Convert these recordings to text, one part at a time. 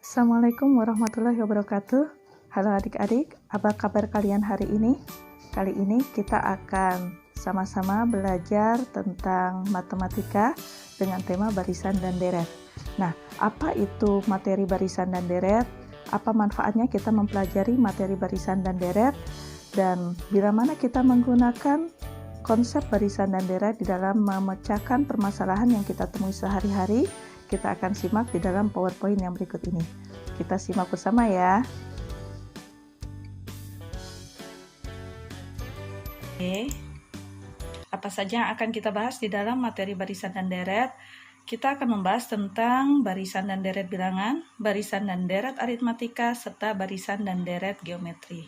Assalamualaikum warahmatullahi wabarakatuh. Halo adik-adik, apa kabar kalian hari ini? Kali ini kita akan sama-sama belajar tentang matematika dengan tema barisan dan deret. Nah, apa itu materi barisan dan deret? Apa manfaatnya kita mempelajari materi barisan dan deret? Dan bila mana kita menggunakan konsep barisan dan deret di dalam memecahkan permasalahan yang kita temui sehari-hari? Kita akan simak di dalam PowerPoint yang berikut ini. Kita simak bersama ya. Oke, apa saja yang akan kita bahas di dalam materi barisan dan deret? Kita akan membahas tentang barisan dan deret bilangan, barisan dan deret aritmatika, serta barisan dan deret geometri.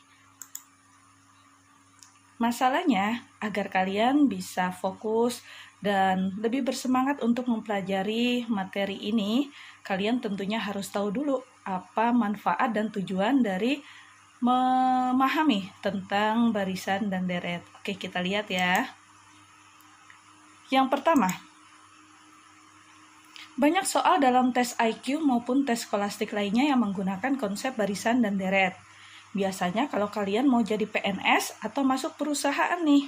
Masalahnya, agar kalian bisa fokus dan lebih bersemangat untuk mempelajari materi ini, kalian tentunya harus tahu dulu apa manfaat dan tujuan dari memahami tentang barisan dan deret. Oke, kita lihat ya. Yang pertama, banyak soal dalam tes IQ maupun tes skolastik lainnya yang menggunakan konsep barisan dan deret. Biasanya kalau kalian mau jadi PNS atau masuk perusahaan nih.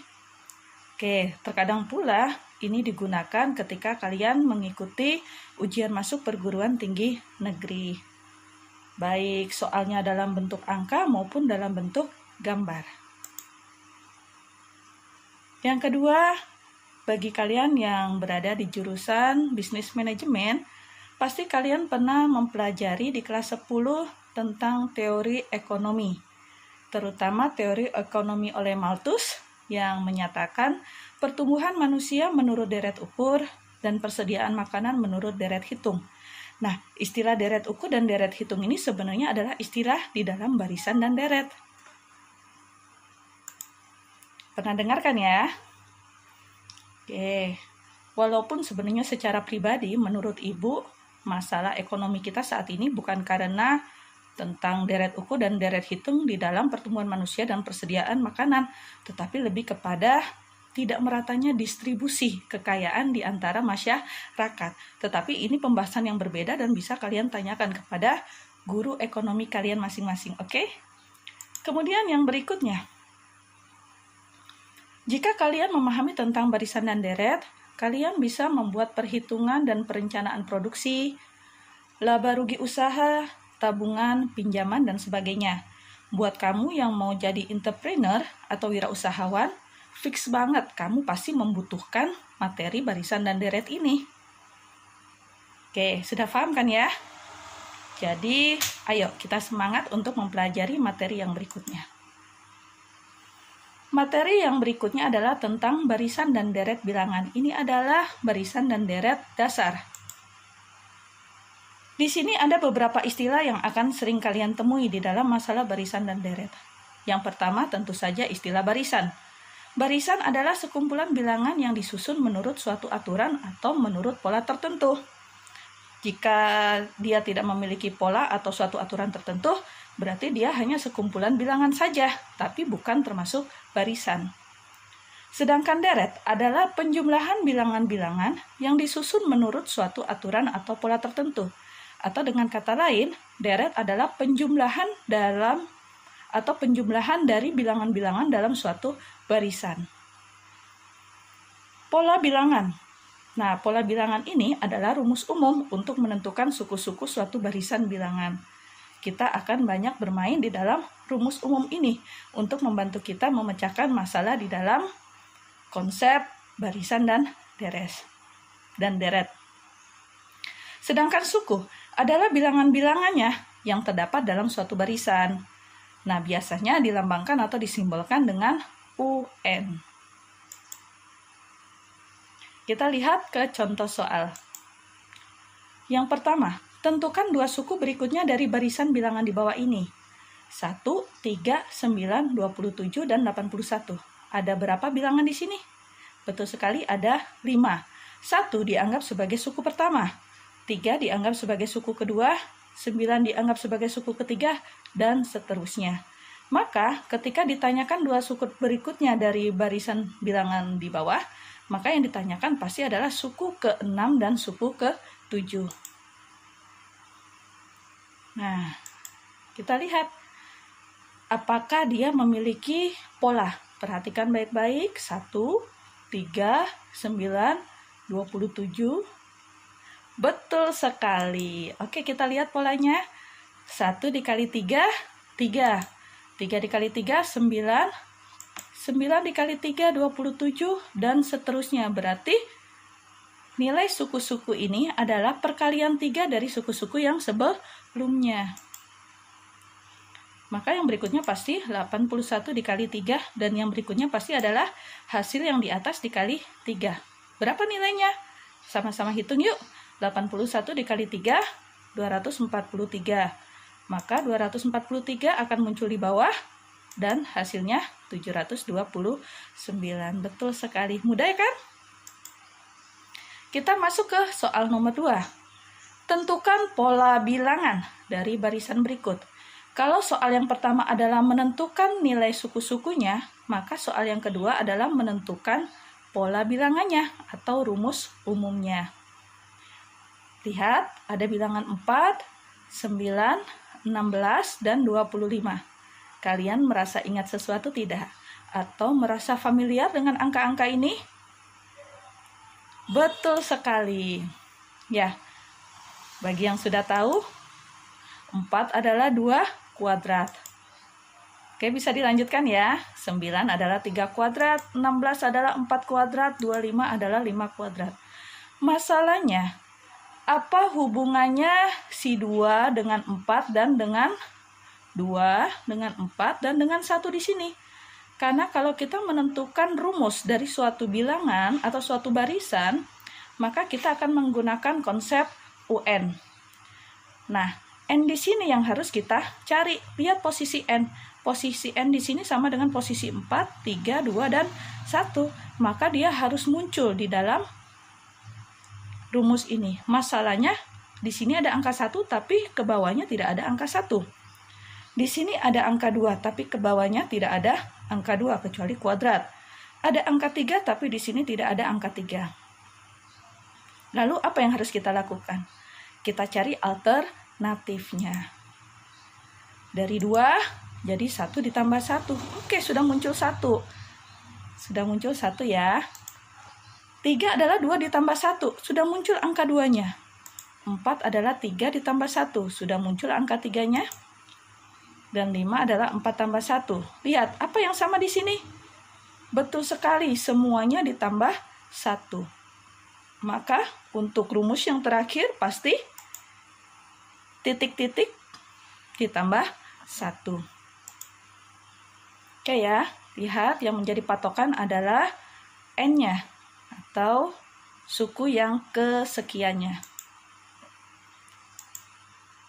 Oke, terkadang pula ini digunakan ketika kalian mengikuti ujian masuk perguruan tinggi negeri. Baik soalnya dalam bentuk angka maupun dalam bentuk gambar. Yang kedua, bagi kalian yang berada di jurusan bisnis manajemen, pasti kalian pernah mempelajari di kelas 10 tentang teori ekonomi, terutama teori ekonomi oleh Malthus yang menyatakan pertumbuhan manusia menurut deret ukur dan persediaan makanan menurut deret hitung. Nah, istilah deret ukur dan deret hitung ini sebenarnya adalah istilah di dalam barisan dan deret. Pernah dengarkan ya? Oke, walaupun sebenarnya secara pribadi menurut Ibu, masalah ekonomi kita saat ini bukan karena tentang deret ukur dan deret hitung di dalam pertumbuhan manusia dan persediaan makanan, tetapi lebih kepada tidak meratanya distribusi kekayaan di antara masyarakat. Tetapi ini pembahasan yang berbeda dan bisa kalian tanyakan kepada guru ekonomi kalian masing-masing, oke? Kemudian yang berikutnya, jika kalian memahami tentang barisan dan deret, kalian bisa membuat perhitungan dan perencanaan produksi, laba rugi usaha, tabungan, pinjaman, dan sebagainya. Buat kamu yang mau jadi entrepreneur atau wirausahawan, fix banget kamu pasti membutuhkan materi barisan dan deret ini. Oke, sudah paham kan ya? Jadi, ayo kita semangat untuk mempelajari materi yang berikutnya. Materi yang berikutnya adalah tentang barisan dan deret bilangan. Ini adalah barisan dan deret dasar. Di sini ada beberapa istilah yang akan sering kalian temui di dalam masalah barisan dan deret. Yang pertama tentu saja istilah barisan. Barisan adalah sekumpulan bilangan yang disusun menurut suatu aturan atau menurut pola tertentu. Jika dia tidak memiliki pola atau suatu aturan tertentu, berarti dia hanya sekumpulan bilangan saja, tapi bukan termasuk barisan. Sedangkan deret adalah penjumlahan bilangan-bilangan yang disusun menurut suatu aturan atau pola tertentu. Atau dengan kata lain, deret adalah penjumlahan dari bilangan-bilangan dalam suatu barisan. Pola bilangan. Nah, pola bilangan ini adalah rumus umum untuk menentukan suku-suku suatu barisan bilangan. Kita akan banyak bermain di dalam rumus umum ini untuk membantu kita memecahkan masalah di dalam konsep barisan dan deret. Sedangkan suku adalah bilangan-bilangannya yang terdapat dalam suatu barisan. Nah, biasanya dilambangkan atau disimbolkan dengan UN. Kita lihat ke contoh soal. Yang pertama, tentukan dua suku berikutnya dari barisan bilangan di bawah ini. 1, 3, 9, 27, dan 81. Ada berapa bilangan di sini? Betul sekali, ada 5. 1 dianggap sebagai suku pertama. 3 dianggap sebagai suku kedua, 9 dianggap sebagai suku ketiga, dan seterusnya. Maka ketika ditanyakan dua suku berikutnya dari barisan bilangan di bawah, maka yang ditanyakan pasti adalah suku ke-6 dan suku ke-7. Nah, kita lihat apakah dia memiliki pola. Perhatikan baik-baik. 1, 3, 9, 27. Betul sekali. Oke, kita lihat polanya. 1 dikali 3, 3. 3 dikali 3, 9. 9 dikali 3, 27. Dan seterusnya. Berarti nilai suku-suku ini adalah perkalian 3 dari suku-suku yang sebelumnya. Maka yang berikutnya pasti 81 dikali 3, dan yang berikutnya pasti adalah hasil yang di atas dikali 3. Berapa nilainya? Sama-sama hitung yuk. 81 dikali 3, 243. Maka 243 akan muncul di bawah, dan hasilnya 729. Betul sekali. Mudah ya kan? Kita masuk ke soal nomor 2. Tentukan pola bilangan dari barisan berikut. Kalau soal yang pertama adalah menentukan nilai suku-sukunya, maka soal yang kedua adalah menentukan pola bilangannya atau rumus umumnya. Lihat, ada bilangan 4, 9, 16, dan 25. Kalian merasa ingat sesuatu tidak? Atau merasa familiar dengan angka-angka ini? Betul sekali. Ya, bagi yang sudah tahu, 4 adalah 2 kuadrat. Oke, bisa dilanjutkan ya. 9 adalah 3 kuadrat, 16 adalah 4 kuadrat, 25 adalah 5 kuadrat. Masalahnya, apa hubungannya si 2 dengan 4 dan dengan 2, dengan 4, dan dengan 1 di sini? Karena kalau kita menentukan rumus dari suatu bilangan atau suatu barisan, maka kita akan menggunakan konsep UN. Nah, N di sini yang harus kita cari. Lihat posisi N. Posisi N di sini sama dengan posisi 4, 3, 2, dan 1. Maka dia harus muncul di dalam rumus ini. Masalahnya, di sini ada angka 1, tapi ke bawahnya tidak ada angka 1. Di sini ada angka 2, tapi ke bawahnya tidak ada angka 2, kecuali kuadrat. Ada angka 3, tapi di sini tidak ada angka 3. Lalu apa yang harus kita lakukan? Kita cari alternatifnya. Dari 2, jadi 1 ditambah 1. Oke, sudah muncul 1. Sudah muncul 1 ya. 3 adalah 2 ditambah 1. Sudah muncul angka 2-nya. 4 adalah 3 ditambah 1. Sudah muncul angka 3-nya. Dan 5 adalah 4 tambah 1. Lihat, apa yang sama di sini? Betul sekali, semuanya ditambah 1. Maka, untuk rumus yang terakhir, pasti titik-titik ditambah 1. Oke ya, lihat yang menjadi patokan adalah N-nya, atau suku yang kesekiannya.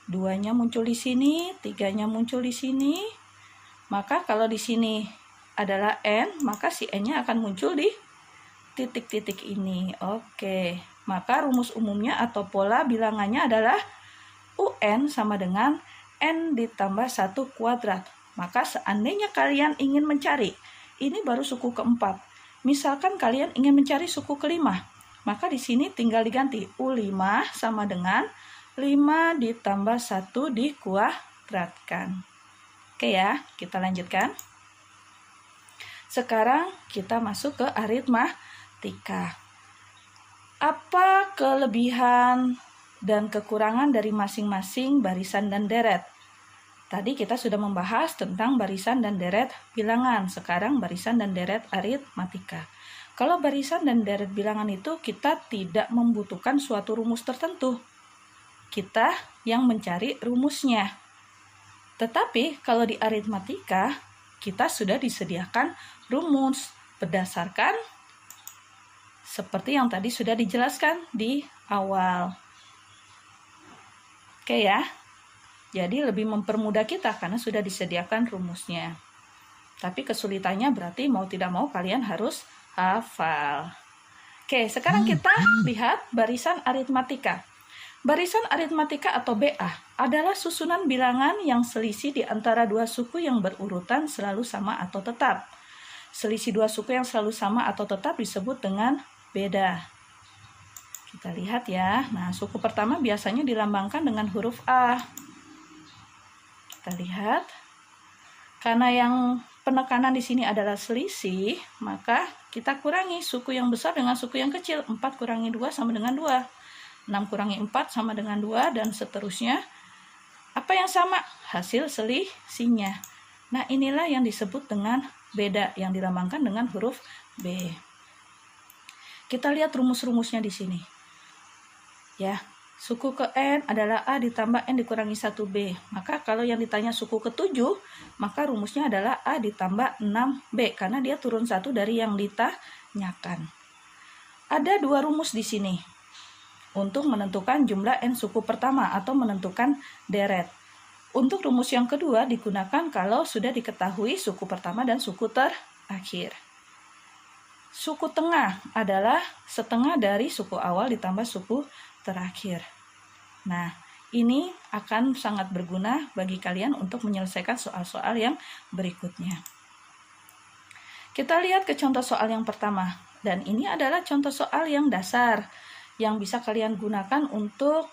2-nya muncul di sini, 3-nya muncul di sini. Maka kalau di sini adalah N, maka si N-nya akan muncul di titik-titik ini. Oke, maka rumus umumnya atau pola bilangannya adalah UN sama dengan N ditambah 1 kuadrat. Maka seandainya kalian ingin mencari, ini baru suku keempat. Misalkan kalian ingin mencari suku kelima, maka di sini tinggal diganti. U5 sama dengan 5 ditambah 1 dikuadratkan. Oke ya, kita lanjutkan. Sekarang kita masuk ke aritmatika. Apa kelebihan dan kekurangan dari masing-masing barisan dan deret? Tadi kita sudah membahas tentang barisan dan deret bilangan. Sekarang barisan dan deret aritmatika. Kalau barisan dan deret bilangan itu kita tidak membutuhkan suatu rumus tertentu. Kita yang mencari rumusnya. Tetapi kalau di aritmatika, kita sudah disediakan rumus berdasarkan seperti yang tadi sudah dijelaskan di awal. Oke ya, jadi lebih mempermudah kita karena sudah disediakan rumusnya. Tapi kesulitannya berarti mau tidak mau kalian harus hafal. Oke, sekarang kita lihat barisan aritmatika. Barisan aritmatika atau BA adalah susunan bilangan yang selisih di antara dua suku yang berurutan selalu sama atau tetap. Selisih dua suku yang selalu sama atau tetap disebut dengan beda. Kita lihat ya. Nah, suku pertama biasanya dilambangkan dengan huruf A. Kita lihat. Karena yang penekanan di sini adalah selisih, maka kita kurangi suku yang besar dengan suku yang kecil. 4 kurangi 2 sama dengan 2. 6 kurangi 4 sama dengan 2, dan seterusnya. Apa yang sama? Hasil selisihnya. Nah, inilah yang disebut dengan beda, yang dilambangkan dengan huruf B. Kita lihat rumus-rumusnya di sini. Ya, suku ke N adalah A ditambah N dikurangi 1B. Maka kalau yang ditanya suku ke-7, maka rumusnya adalah A ditambah 6B. Karena dia turun 1 dari yang ditanyakan. Ada 2 rumus di sini untuk menentukan jumlah N suku pertama atau menentukan deret. Untuk rumus yang kedua digunakan kalau sudah diketahui suku pertama dan suku terakhir. Suku tengah adalah setengah dari suku awal ditambah suku terakhir. Nah, ini akan sangat berguna bagi kalian untuk menyelesaikan soal-soal yang berikutnya. Kita lihat ke contoh soal yang pertama. Dan ini adalah contoh soal yang dasar, yang bisa kalian gunakan untuk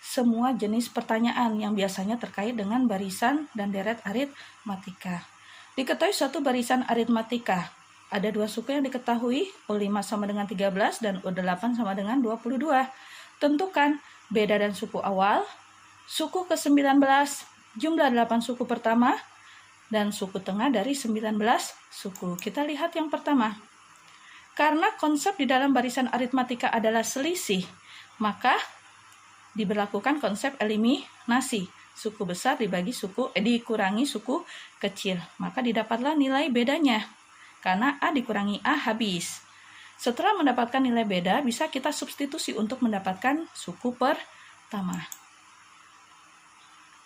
semua jenis pertanyaan yang biasanya terkait dengan barisan dan deret aritmatika. Diketahui suatu barisan aritmatika. Ada 2 suku yang diketahui, U5 sama dengan 13 dan U8 sama dengan 22. Tentukan beda dan suku awal, suku ke-19, jumlah 8 suku pertama, dan suku tengah dari 19 suku. Kita lihat yang pertama. Karena konsep di dalam barisan aritmatika adalah selisih, maka diberlakukan konsep eliminasi. Suku besar dikurangi suku kecil, maka didapatlah nilai bedanya. Karena A dikurangi A habis. Setelah mendapatkan nilai beda, bisa kita substitusi untuk mendapatkan suku pertama.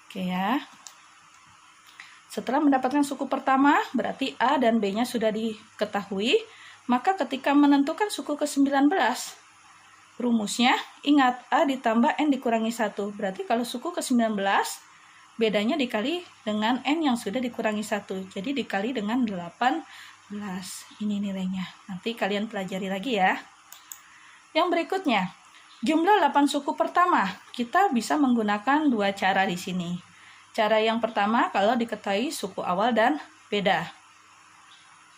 Oke ya. Setelah mendapatkan suku pertama, berarti A dan B-nya sudah diketahui. Maka ketika menentukan suku ke-19, rumusnya ingat A ditambah N dikurangi 1. Berarti kalau suku ke-19, bedanya dikali dengan N yang sudah dikurangi 1. Jadi dikali dengan 18. Ini nilainya. Nanti kalian pelajari lagi ya. Yang berikutnya, jumlah 8 suku pertama. Kita bisa menggunakan 2 cara di sini. Cara yang pertama kalau diketahui suku awal dan beda.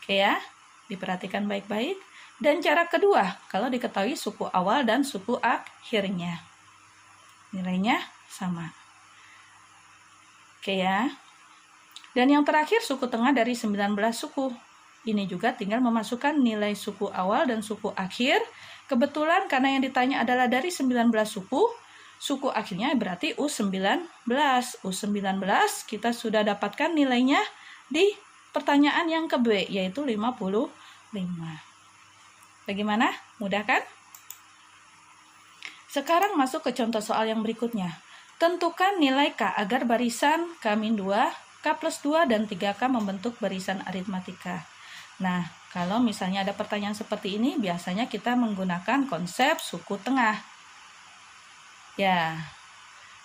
Oke ya, diperhatikan baik-baik. Dan cara kedua, kalau diketahui suku awal dan suku akhirnya. Nilainya sama. Oke ya. Dan yang terakhir suku tengah dari 19 suku. Ini juga tinggal memasukkan nilai suku awal dan suku akhir. Kebetulan karena yang ditanya adalah dari 19 suku, suku akhirnya berarti U19. U19 kita sudah dapatkan nilainya di pertanyaan yang ke B, yaitu 55. Bagaimana? Mudah kan? Sekarang masuk ke contoh soal yang berikutnya. Tentukan nilai K agar barisan K-2, K+2, dan 3K membentuk barisan aritmatika. Nah, kalau misalnya ada pertanyaan seperti ini, biasanya kita menggunakan konsep suku tengah. Ya,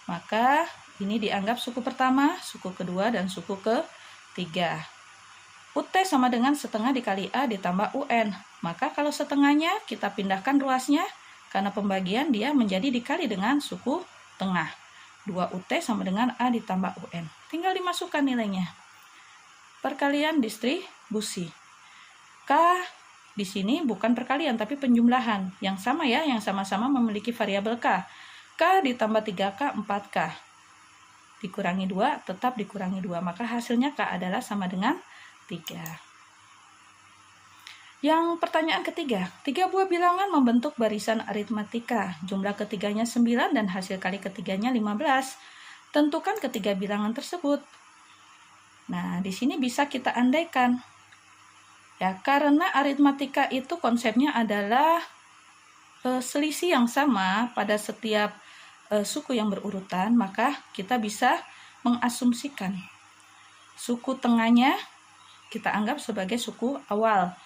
maka ini dianggap suku pertama, suku kedua, dan suku ketiga. UT sama dengan setengah dikali A ditambah UN. Maka kalau setengahnya kita pindahkan ruasnya, karena pembagian dia menjadi dikali dengan suku tengah. 2UT sama dengan A ditambah UN. Tinggal dimasukkan nilainya. Perkalian distribusi. K di sini bukan perkalian tapi penjumlahan. Yang sama ya, yang sama-sama memiliki variabel K. K ditambah 3K, 4K. Dikurangi 2, tetap dikurangi 2. Maka hasilnya K adalah sama dengan 3. Yang pertanyaan ketiga, 3 buah bilangan membentuk barisan aritmatika. Jumlah ketiganya 9 dan hasil kali ketiganya 15. Tentukan ketiga bilangan tersebut. Nah, di sini bisa kita andaikan. Ya, karena aritmatika itu konsepnya adalah selisih yang sama pada setiap suku yang berurutan, maka kita bisa mengasumsikan suku tengahnya kita anggap sebagai suku awal.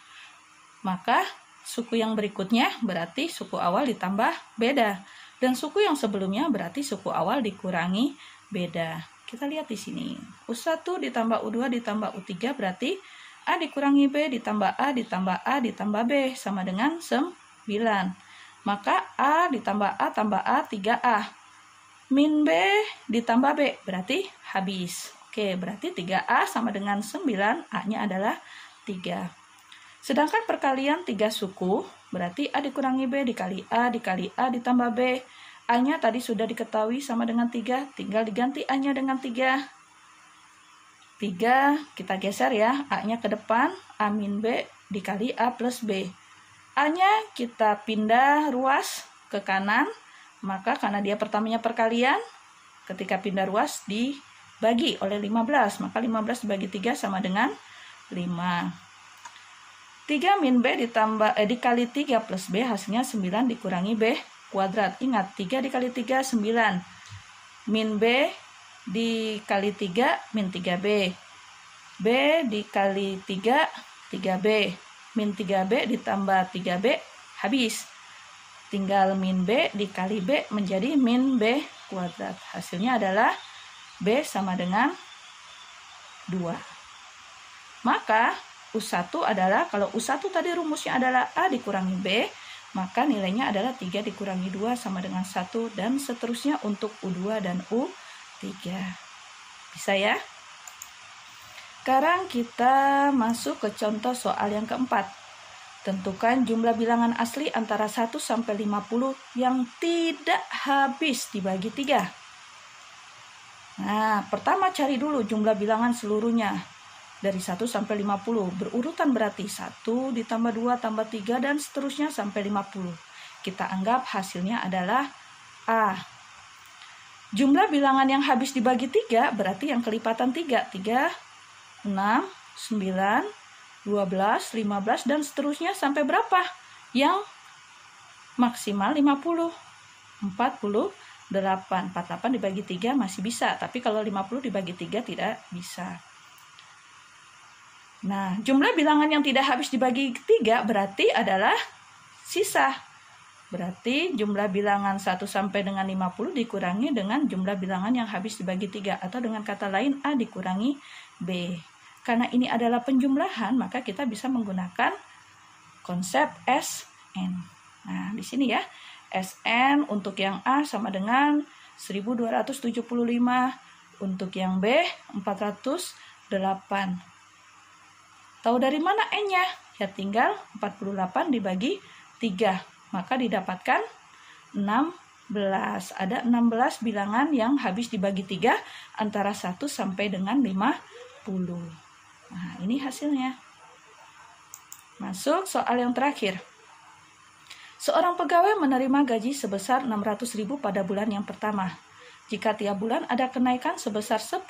Maka suku yang berikutnya berarti suku awal ditambah beda. Dan suku yang sebelumnya berarti suku awal dikurangi beda. Kita lihat di sini. U1 ditambah U2 ditambah U3 berarti A dikurangi B ditambah A ditambah A ditambah B sama dengan 9. Maka A ditambah A tambah A 3A. min B ditambah B, berarti habis. Oke, berarti 3A sama dengan 9, A-nya adalah 3. Sedangkan perkalian 3 suku, berarti A dikurangi B dikali A ditambah B. A-nya tadi sudah diketahui sama dengan 3, tinggal diganti A-nya dengan 3. 3, kita geser ya, A-nya ke depan, A min B dikali A plus B. A-nya kita pindah ruas ke kanan, maka karena dia pertamanya perkalian, ketika pindah ruas dibagi oleh 15, maka 15 dibagi 3 sama dengan 5. 3 min B dikali 3 plus B, hasilnya 9 dikurangi B kuadrat. Ingat, 3 dikali 3, 9. Min B dikali 3, min 3B. B dikali 3, 3B. Min 3B ditambah 3B, habis. Tinggal min B dikali B menjadi min B kuadrat. Hasilnya adalah B sama dengan 2. Maka U1 adalah, kalau U1 tadi rumusnya adalah A dikurangi B, maka nilainya adalah 3 dikurangi 2 sama dengan 1, dan seterusnya untuk U2 dan U3. Bisa ya? Sekarang kita masuk ke contoh soal yang keempat. Tentukan jumlah bilangan asli antara 1 sampai 50 yang tidak habis dibagi 3. Nah, pertama cari dulu jumlah bilangan seluruhnya. Dari 1 sampai 50. Berurutan berarti 1 ditambah 2 tambah 3 dan seterusnya sampai 50. Kita anggap hasilnya adalah A. Jumlah bilangan yang habis dibagi 3 berarti yang kelipatan 3. 3, 6, 9, 12, 15, dan seterusnya sampai berapa? Yang maksimal 50. 48. 48 dibagi 3 masih bisa, tapi kalau 50 dibagi 3 tidak bisa. Nah, jumlah bilangan yang tidak habis dibagi 3 berarti adalah sisa. Berarti jumlah bilangan 1 sampai dengan 50 dikurangi dengan jumlah bilangan yang habis dibagi 3. Atau dengan kata lain, A dikurangi B. Karena ini adalah penjumlahan, maka kita bisa menggunakan konsep SN. Nah, di sini ya, SN untuk yang A sama dengan 1275, untuk yang B 408. Tahu dari mana N-nya? Ya tinggal 48 dibagi 3, maka didapatkan 16. Ada 16 bilangan yang habis dibagi 3 antara 1 sampai dengan 50. Nah, ini hasilnya. Masuk soal yang terakhir. Seorang pegawai menerima gaji sebesar 600.000 pada bulan yang pertama. Jika tiap bulan ada kenaikan sebesar 10.000,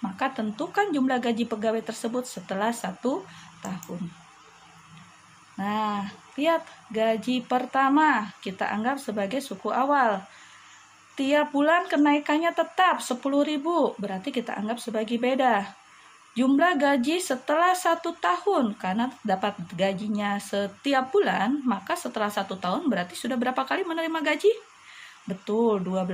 maka tentukan jumlah gaji pegawai tersebut setelah 1 tahun. Nah, lihat gaji pertama kita anggap sebagai suku awal. Tiap bulan kenaikannya tetap 10.000, berarti kita anggap sebagai beda. Jumlah gaji setelah 1 tahun, karena dapat gajinya setiap bulan, maka setelah 1 tahun berarti sudah berapa kali menerima gaji? Betul, 12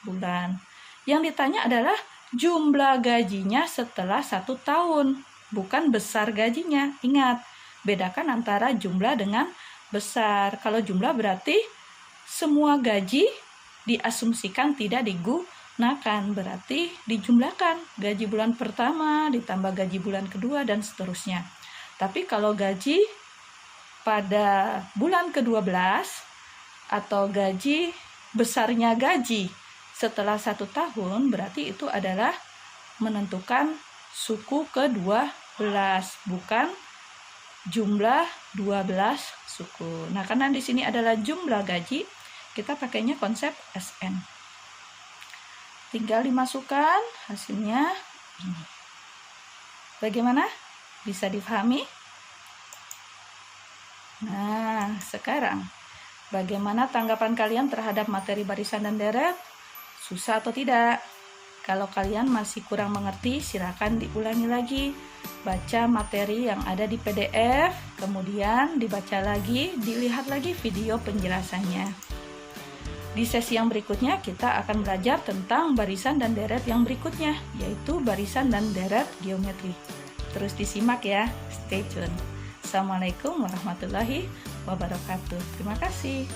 bulan. Yang ditanya adalah jumlah gajinya setelah 1 tahun, bukan besar gajinya. Ingat, bedakan antara jumlah dengan besar. Kalau jumlah berarti semua gaji diasumsikan tidak digunakan, berarti dijumlahkan gaji bulan pertama ditambah gaji bulan kedua dan seterusnya. Tapi kalau gaji pada bulan ke-12 atau gaji besarnya gaji setelah 1 tahun, berarti itu adalah menentukan suku ke-12, bukan jumlah 12 suku. Nah, karena di sini adalah jumlah gaji, kita pakainya konsep SN. Tinggal dimasukkan hasilnya ini. Bagaimana? Bisa dipahami? Nah, sekarang bagaimana tanggapan kalian terhadap materi barisan dan deret? Susah atau tidak? Kalau kalian masih kurang mengerti, silakan diulangi lagi. Baca materi yang ada di PDF, kemudian dibaca lagi, dilihat lagi video penjelasannya. Di sesi yang berikutnya kita akan belajar tentang barisan dan deret yang berikutnya, yaitu barisan dan deret geometri. Terus disimak ya, stay tune. Assalamualaikum warahmatullahi wabarakatuh. Terima kasih.